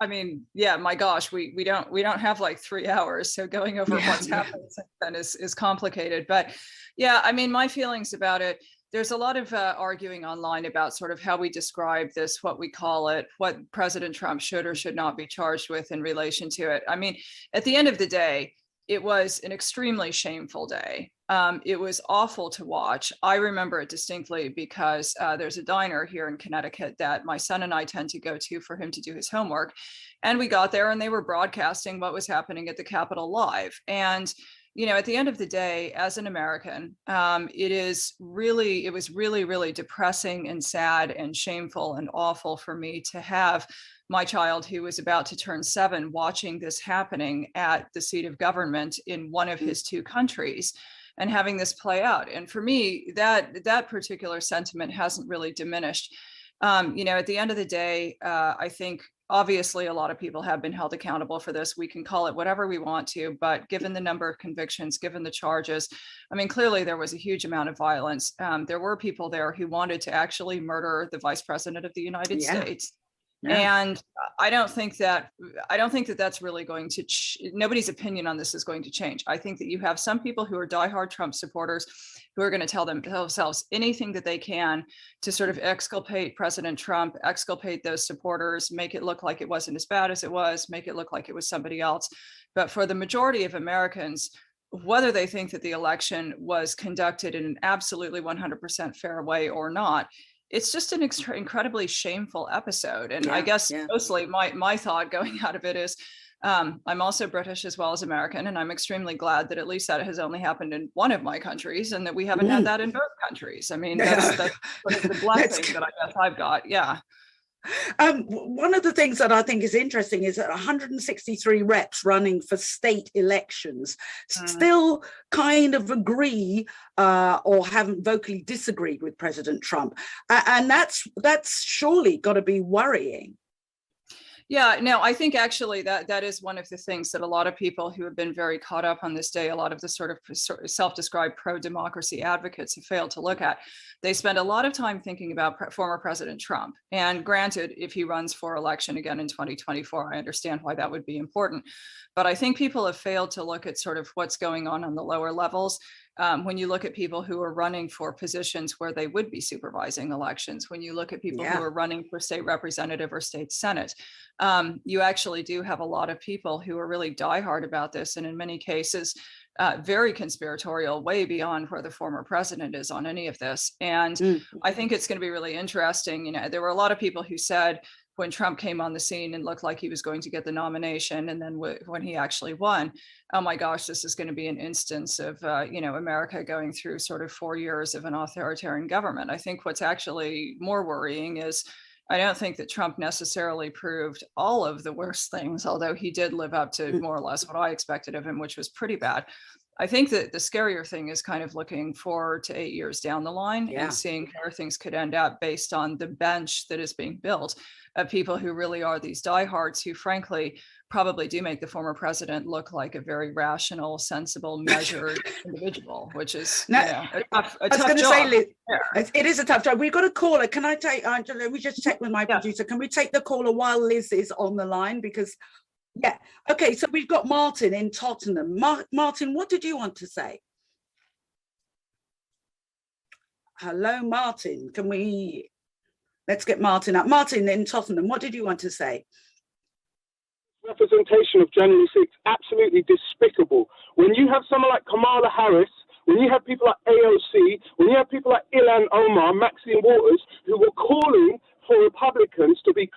I mean, yeah, my gosh, we don't have like 3 hours, so going over what's happened since then is complicated. But yeah, I mean, my feelings about it. There's a lot of arguing online about sort of how we describe this, what we call it, what President Trump should or should not be charged with in relation to it. I mean, at the end of the day, it was an extremely shameful day. It was awful to watch. I remember it distinctly because there's a diner here in Connecticut that my son and I tend to go to for him to do his homework. And we got there and they were broadcasting what was happening at the Capitol live. And at the end of the day, as an American, it was really, really depressing and sad and shameful and awful for me to have my child, who was about to turn 7, watching this happening at the seat of government in one of his 2 countries and having this play out. And for me, that particular sentiment hasn't really diminished. At the end of the day, I think obviously a lot of people have been held accountable for this. We can call it whatever we want to, but given the number of convictions, given the charges, I mean, clearly there was a huge amount of violence. There were people there who wanted to actually murder the Vice President of the United States. Yeah. And I don't think that that's really going to, nobody's opinion on this is going to change. I think that you have some people who are diehard Trump supporters who are going to tell themselves anything that they can to sort of exculpate President Trump, exculpate those supporters, make it look like it wasn't as bad as it was, make it look like it was somebody else. But for the majority of Americans, whether they think that the election was conducted in an absolutely 100% fair way or not, it's just an incredibly shameful episode. And I guess mostly my thought going out of it is, I'm also British as well as American, and I'm extremely glad that at least that has only happened in one of my countries and that we haven't had that in both countries. I mean, that's the blessing that I guess I've got. Yeah. One of the things that I think is interesting is that 163 reps running for state elections still kind of agree or haven't vocally disagreed with President Trump. And that's surely got to be worrying. Yeah, no, I think actually that is one of the things that a lot of people who have been very caught up on this day, a lot of the sort of self-described pro-democracy advocates have failed to look at. They spend a lot of time thinking about former President Trump. And granted, if he runs for election again in 2024, I understand why that would be important. But I think people have failed to look at sort of what's going on the lower levels. When you look at people who are running for positions where they would be supervising elections, when you look at people who are running for state representative or state senate, you actually do have a lot of people who are really diehard about this. And in many cases, very conspiratorial, way beyond where the former president is on any of this. And I think it's going to be really interesting. There were a lot of people who said, when Trump came on the scene and looked like he was going to get the nomination, and then when he actually won, oh my gosh, this is going to be an instance of America going through sort of 4 years of an authoritarian government. I think what's actually more worrying is I don't think that Trump necessarily proved all of the worst things, although he did live up to more or less what I expected of him, which was pretty bad. I think that the scarier thing is kind of looking 4 to 8 years down the line and seeing where things could end up based on the bench that is being built of people who really are these diehards who frankly probably do make the former president look like a very rational, sensible, measured individual, which is a tough job. It is a tough job. We've got a caller. Can I take, Angela, we just check with my producer. Can we take the caller while Liz is on the line? Because okay, so we've got Martin in Tottenham. Martin, what did you want to say? Hello, Martin. Let's get Martin up. Martin in Tottenham, what did you want to say? Representation of January 6th, absolutely despicable. When you have someone like Kamala Harris, when you have people like AOC, when you have people like Ilhan Omar, Maxine Waters, who were calling for Republicans to be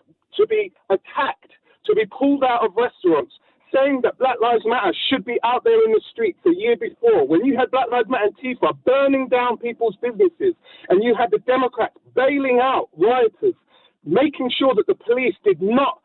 attacked, to be pulled out of restaurants, saying that Black Lives Matter should be out there in the streets a year before, when you had Black Lives Matter Antifa burning down people's businesses, and you had the Democrats bailing out rioters, making sure that the police did not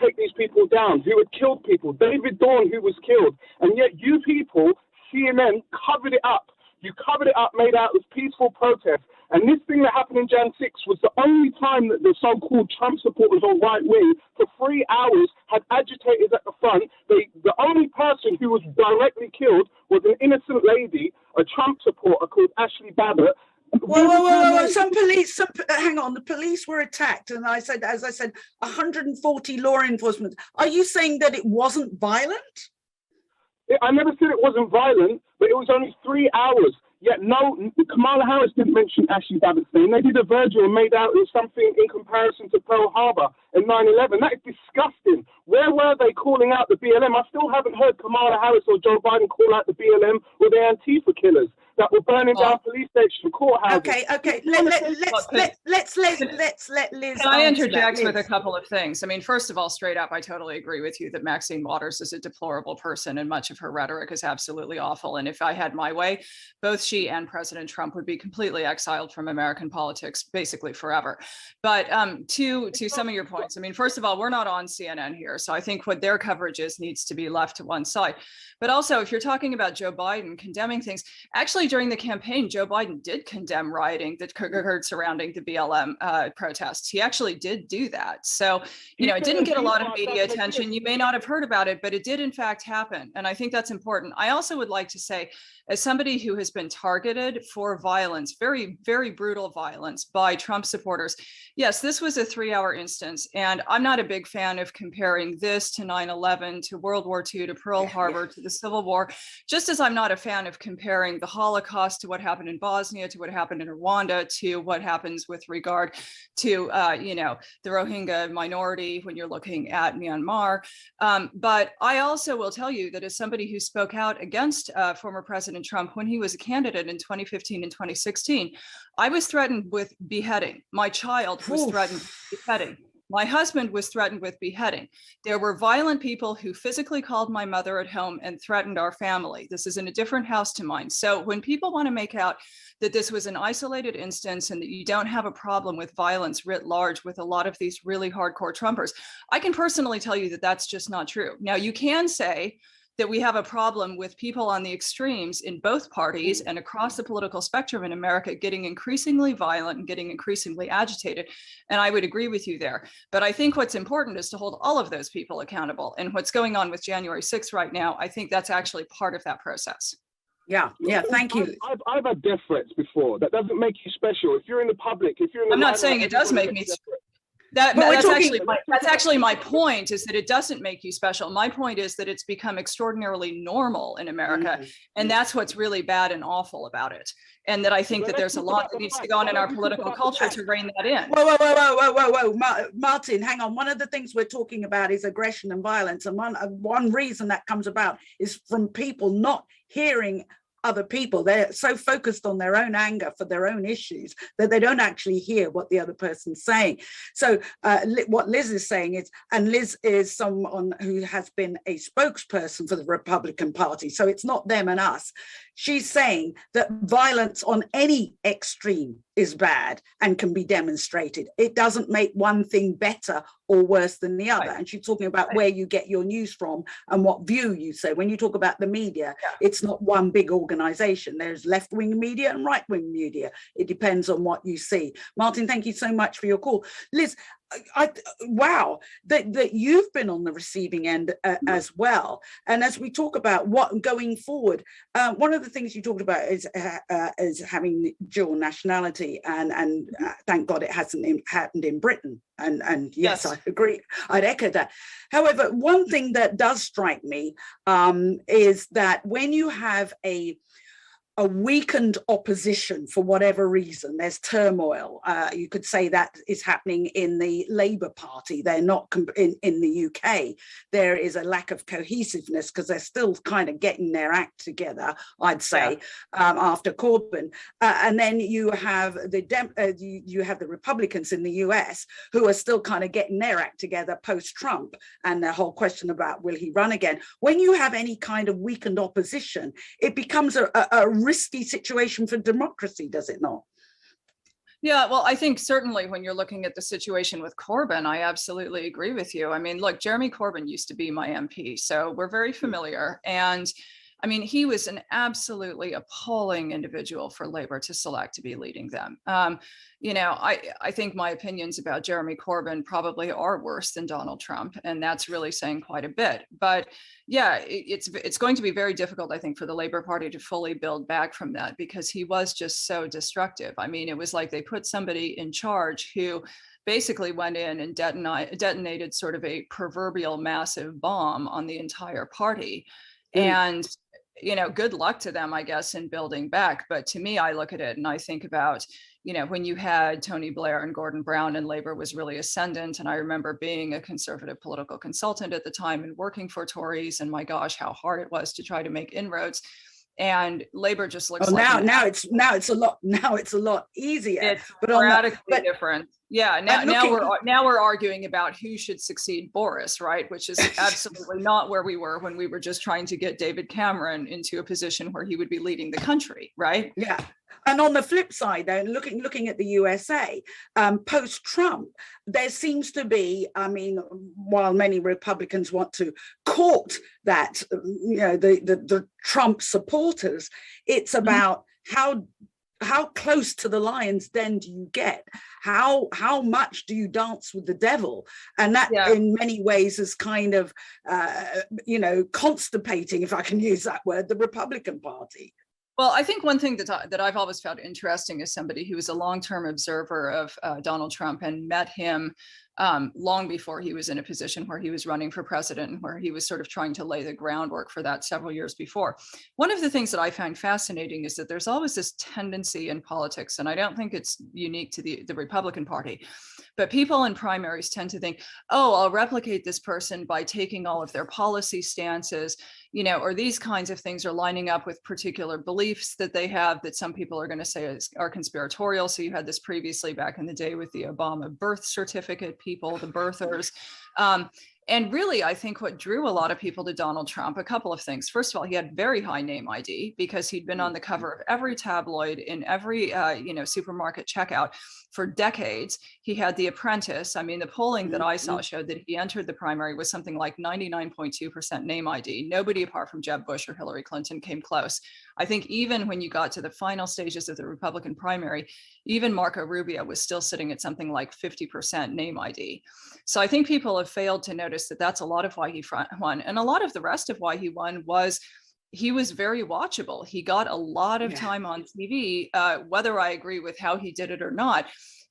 take these people down who had killed people, David Dawn who was killed, and yet you people, CNN, covered it up. You covered it up, made out as peaceful protests. And this thing that happened in Jan 6 was the only time that the so-called Trump supporters on right wing for 3 hours had agitators at the front. The only person who was directly killed was an innocent lady, a Trump supporter called Ashley Babbitt, Whoa. Hang on, the police were attacked. And as I said, 140 law enforcement. Are you saying that it wasn't violent? I never said it wasn't violent, but it was only 3 hours. Yet no, Kamala Harris didn't mention Ashley Babbitt's name. They did a Virgil and made out it was something in comparison to Pearl Harbor and 9/11. That is disgusting. Where were they calling out the BLM? I still haven't heard Kamala Harris or Joe Biden call out the BLM or the Antifa killers that were burning down police stations, courthouses. Okay. Let's let Liz. Can I interject with a couple of things? I mean, first of all, straight up, I totally agree with you that Maxine Waters is a deplorable person, and much of her rhetoric is absolutely awful. And if I had my way, both she and President Trump would be completely exiled from American politics, basically forever. But to some of your points, I mean, first of all, we're not on CNN here, so I think what their coverage is needs to be left to one side. But also, if you're talking about Joe Biden condemning things, actually during the campaign, Joe Biden did condemn rioting that occurred surrounding the BLM protests. He actually did do that. So, you know, it didn't get a lot of media attention. You may not have heard about it, but it did in fact happen. And I think that's important. I also would like to say, as somebody who has been targeted for violence, very, very brutal violence by Trump supporters, yes, this was a 3-hour instance. And I'm not a big fan of comparing this to 9/11, to World War II, to Pearl Harbor, to the Civil War, just as I'm not a fan of comparing the Holocaust to what happened in Bosnia, to what happened in Rwanda, to what happens with regard to, you know, the Rohingya minority when you're looking at Myanmar. But I also will tell you that as somebody who spoke out against former President Trump when he was a candidate in 2015 and 2016, I was threatened with beheading. My child was threatened with beheading. My husband was threatened with beheading. There were violent people who physically called my mother at home and threatened our family. This is in a different house to mine. So when people want to make out that this was an isolated instance and that you don't have a problem with violence writ large with a lot of these really hardcore Trumpers, I can personally tell you that that's just not true. Now, you can say that we have a problem with people on the extremes in both parties and across the political spectrum in America getting increasingly violent and getting increasingly agitated. And I would agree with you there. But I think what's important is to hold all of those people accountable. And what's going on with January 6th right now, I think that's actually part of that process. Yeah, thank you. I've had death threats before. That doesn't make you special. If you're in the public, if you're in the I'm not saying it does make me that's actually my point, is that it doesn't make you special. My point is that it's become extraordinarily normal in America. And that's what's really bad and awful about it. And that I think that there's a lot that needs to go on in our political culture to rein that in. Whoa. Martin, hang on. One of the things we're talking about is aggression and violence. And one reason that comes about is from people not hearing other people. They're so focused on their own anger for their own issues that they don't actually hear what the other person's saying. So what Liz is saying is, and Liz is someone who has been a spokesperson for the Republican Party, so it's not them and us. She's saying that violence on any extreme is bad and can be demonstrated. It doesn't make one thing better or worse than the other. Right. And she's talking about where you get your news from and what view you say. When you talk about the media, it's not one big organization. There's left-wing media and right-wing media. It depends on what you see. Martin, thank you so much for your call. Liz, wow, that you've been on the receiving end as well. And as we talk about what going forward, one of the things you talked about is having dual nationality, and thank God it hasn't happened in Britain. And yes, I agree. I'd echo that. However, one thing that does strike me is that when you have a weakened opposition for whatever reason, there's turmoil. You could say that is happening in the Labour Party. They're not in the UK. There is a lack of cohesiveness because they're still kind of getting their act together, I'd say, after Corbyn. And then you have you have the Republicans in the US who are still kind of getting their act together post-Trump, and the whole question about will he run again. When you have any kind of weakened opposition, it becomes a risky situation for democracy, does it not? Yeah, well, I think certainly when you're looking at the situation with Corbyn, I absolutely agree with you. I mean, look, Jeremy Corbyn used to be my MP, so we're very familiar. And I mean, he was an absolutely appalling individual for Labor to select to be leading them. You know, I think my opinions about Jeremy Corbyn probably are worse than Donald Trump, and that's really saying quite a bit. But yeah, it's going to be very difficult, I think, for the Labor Party to fully build back from that, because he was just so destructive. I mean, it was like they put somebody in charge who basically went in and detonated sort of a proverbial massive bomb on the entire party. And you know, good luck to them, I guess, in building back. But to me, I look at it and I think about, you know, when you had Tony Blair and Gordon Brown and Labor was really ascendant. And I remember being a conservative political consultant at the time and working for Tories, and my gosh, how hard it was to try to make inroads. And Labor just looks like now it's a lot easier. It's but radically different. Yeah, now we're arguing about who should succeed Boris, right? Which is absolutely not where we were when we were just trying to get David Cameron into a position where he would be leading the country, right? Yeah. And on the flip side, though, looking at the USA, post-Trump, there seems to be, I mean, while many Republicans want to court that, you know, the Trump supporters, it's about how close to the lion's den do you get? How much do you dance with the devil? And that in many ways is kind of, you know, constipating, if I can use that word, the Republican Party. Well, I think one thing that I've always found interesting as somebody who was a long-term observer of Donald Trump and met him long before he was in a position where he was running for president and where he was sort of trying to lay the groundwork for that several years before. One of the things that I find fascinating is that there's always this tendency in politics, and I don't think it's unique to the Republican Party, but people in primaries tend to think, oh, I'll replicate this person by taking all of their policy stances, you know, or these kinds of things are lining up with particular beliefs that they have that some people are going to say are conspiratorial. So you had this previously back in the day with the Obama birth certificate people, the birthers. And really, I think what drew a lot of people to Donald Trump, a couple of things. First of all, he had very high name ID because he'd been on the cover of every tabloid in every, you know, supermarket checkout for decades. He had The Apprentice. I mean, the polling that I saw showed that he entered the primary with something like 99.2% name ID. Nobody apart from Jeb Bush or Hillary Clinton came close. I think even when you got to the final stages of the Republican primary, even Marco Rubio was still sitting at something like 50% name ID. So I think people have failed to notice that that's a lot of why he won. And a lot of the rest of why he won was he was very watchable. He got a lot of time on TV, whether I agree with how he did it or not.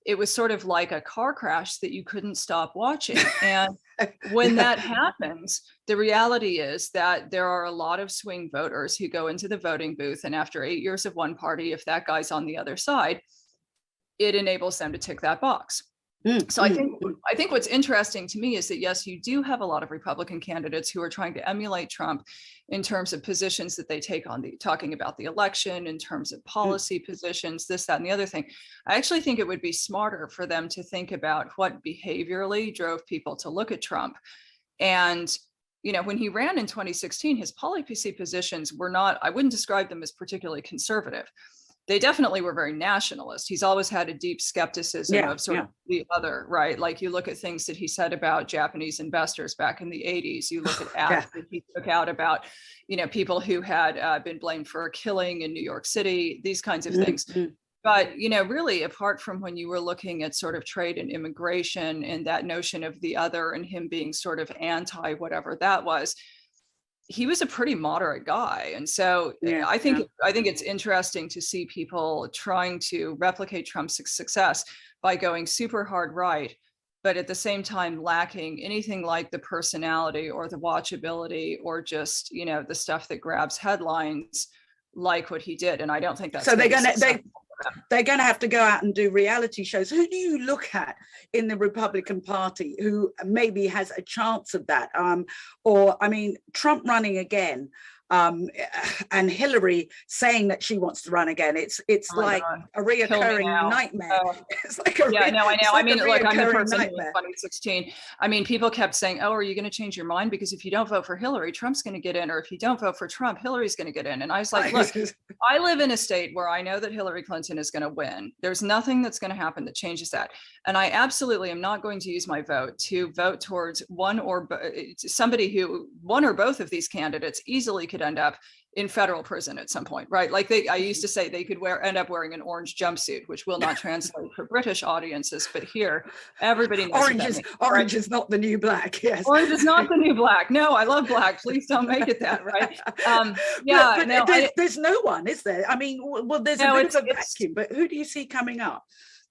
It was sort of like a car crash that you couldn't stop watching. And when that happens, the reality is that there are a lot of swing voters who go into the voting booth, and after 8 years of one party, if that guy's on the other side, it enables them to tick that box. So I think what's interesting to me is that, yes, you do have a lot of Republican candidates who are trying to emulate Trump in terms of positions that they take on talking about the election, in terms of policy positions, this, that, and the other thing. I actually think it would be smarter for them to think about what behaviorally drove people to look at Trump. And, you know, when he ran in 2016, his policy positions were not, I wouldn't describe them as particularly conservative. They definitely were very nationalist. He's always had a deep skepticism of sort of the other, right? Like you look at things that he said about Japanese investors back in the 80s. You look at ads that he took out about, you know, people who had been blamed for a killing in New York City, these kinds of things. But, you know, really, apart from when you were looking at sort of trade and immigration and that notion of the other and him being sort of anti whatever that was, he was a pretty moderate guy. And so I think it's interesting to see people trying to replicate Trump's success by going super hard right, but at the same time lacking anything like the personality or the watchability or just, you know, the stuff that grabs headlines like what he did. And I don't think that's so they're going to have to go out and do reality shows. Who do you look at in the Republican Party who maybe has a chance of that? Or, I mean, Trump running again, and Hillary saying that she wants to run again. It's like a reoccurring nightmare. It's like a I know. I mean, look, I'm the person in 2016. I mean, people kept saying, "Oh, are you going to change your mind? Because if you don't vote for Hillary, Trump's going to get in, or if you don't vote for Trump, Hillary's going to get in." And I was like, "Look, I live in a state where I know that Hillary Clinton is going to win. There's nothing that's going to happen that changes that, and I absolutely am not going to use my vote to vote towards one or both of these candidates easily could could end up in federal prison at some point, right? Like I used to say they could end up wearing an orange jumpsuit, which will not translate for British audiences, but here everybody knows orange is not the new black. Yes, orange is not the new black. No, I love black. Please don't make it that, right? There's no one, is there? I mean, well, there's a bit of a vacuum, but who do you see coming up?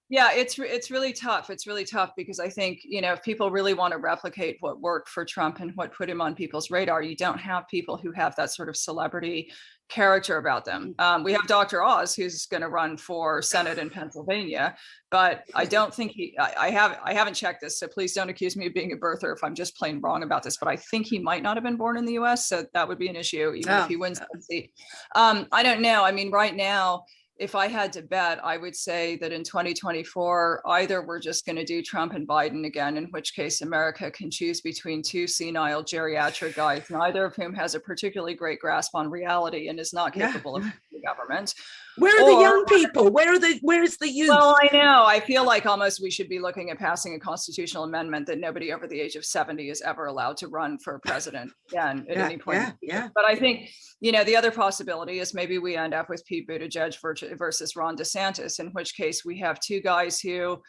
Yeah, it's really tough. It's really tough because I think, if people really want to replicate what worked for Trump and what put him on people's radar, you don't have people who have that sort of celebrity character about them. We have Dr. Oz, who's going to run for Senate in Pennsylvania, but I don't think I haven't checked this, so please don't accuse me of being a birther if I'm just plain wrong about this, but I think he might not have been born in the US, so that would be an issue, even if he wins the seat. I don't know. I mean, right now, if I had to bet, I would say that in 2024, either we're just going to do Trump and Biden again, in which case America can choose between two senile geriatric guys, neither of whom has a particularly great grasp on reality and is not capable of the government. Where are the young people? Where is the youth? Well, I know. I feel like almost we should be looking at passing a constitutional amendment that nobody over the age of 70 is ever allowed to run for president again at any point. Yeah. But I think, the other possibility is maybe we end up with Pete Buttigieg versus Ron DeSantis, in which case we have two guys who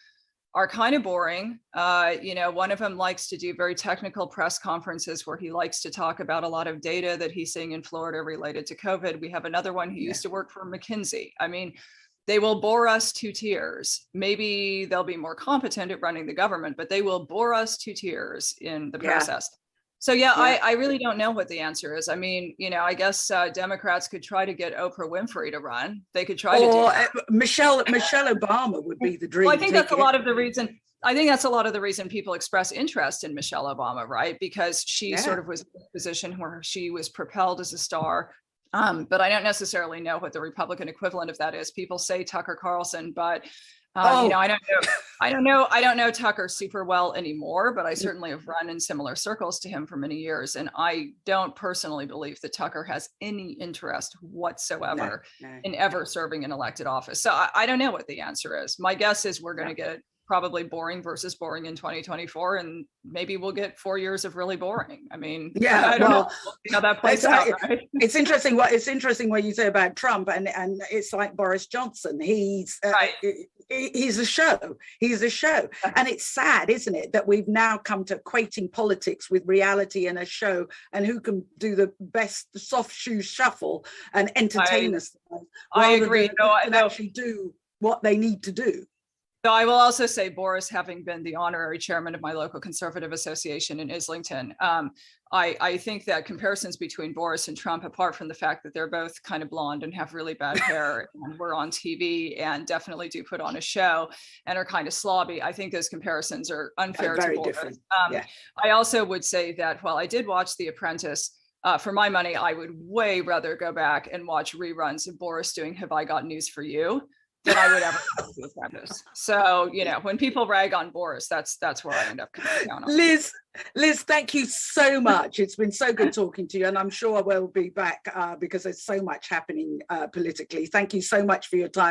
are kind of boring. One of them likes to do very technical press conferences where he likes to talk about a lot of data that he's seeing in Florida related to COVID. We have another one who used to work for McKinsey. I mean, they will bore us to tears. Maybe they'll be more competent at running the government, but they will bore us to tears in the process. So I really don't know what the answer is. I mean, I guess Democrats could try to get Oprah Winfrey to run. They could try to do that. Michelle Obama would be the dream. Well, I think that's a lot of the reason. I think that's a lot of the reason people express interest in Michelle Obama, right? Because she sort of was in a position where she was propelled as a star. But I don't necessarily know what the Republican equivalent of that is. People say Tucker Carlson, but I don't know Tucker super well anymore, but I certainly have run in similar circles to him for many years. And I don't personally believe that Tucker has any interest whatsoever in ever serving an elected office. So I don't know what the answer is. My guess is we're going to get probably boring versus boring in 2024, and maybe we'll get 4 years of really boring. I mean, I don't know how that plays out. Right? It's interesting what you say about Trump, and it's like Boris Johnson. He's a show. He's a show, and it's sad, isn't it, that we've now come to equating politics with reality and a show, and who can do the best soft shoe shuffle and entertain us. I agree. And actually do what they need to do. So I will also say, Boris, having been the honorary chairman of my local conservative association in Islington, I think that comparisons between Boris and Trump, apart from the fact that they're both kind of blonde and have really bad hair and were on TV and definitely do put on a show and are kind of slobby, I think those comparisons are unfair to Boris. I also would say that while I did watch The Apprentice, for my money, I would way rather go back and watch reruns of Boris doing Have I Got News for You than I would ever have to apprentice. So, when people rag on Boris, that's where I end up coming down on. Liz, thank you so much. It's been so good talking to you, and I'm sure we'll be back because there's so much happening politically. Thank you so much for your time.